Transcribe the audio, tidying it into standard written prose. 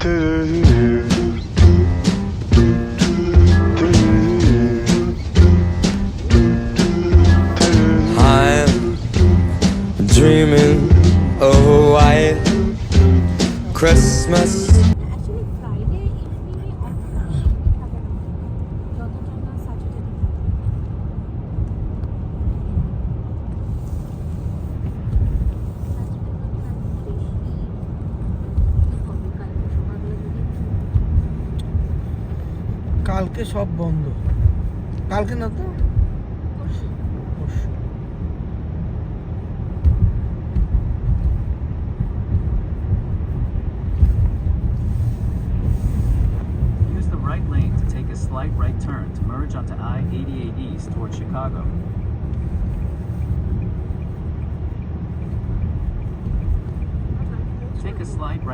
I'm dreaming of a white Christmas. Actually, Friday evening off যতটা না Saturday কালকে সব বন্ধ, কালকে না তো পরশু। Use the right lane to take a slight right turn to merge onto I-88 East towards Chicago. Take a slight right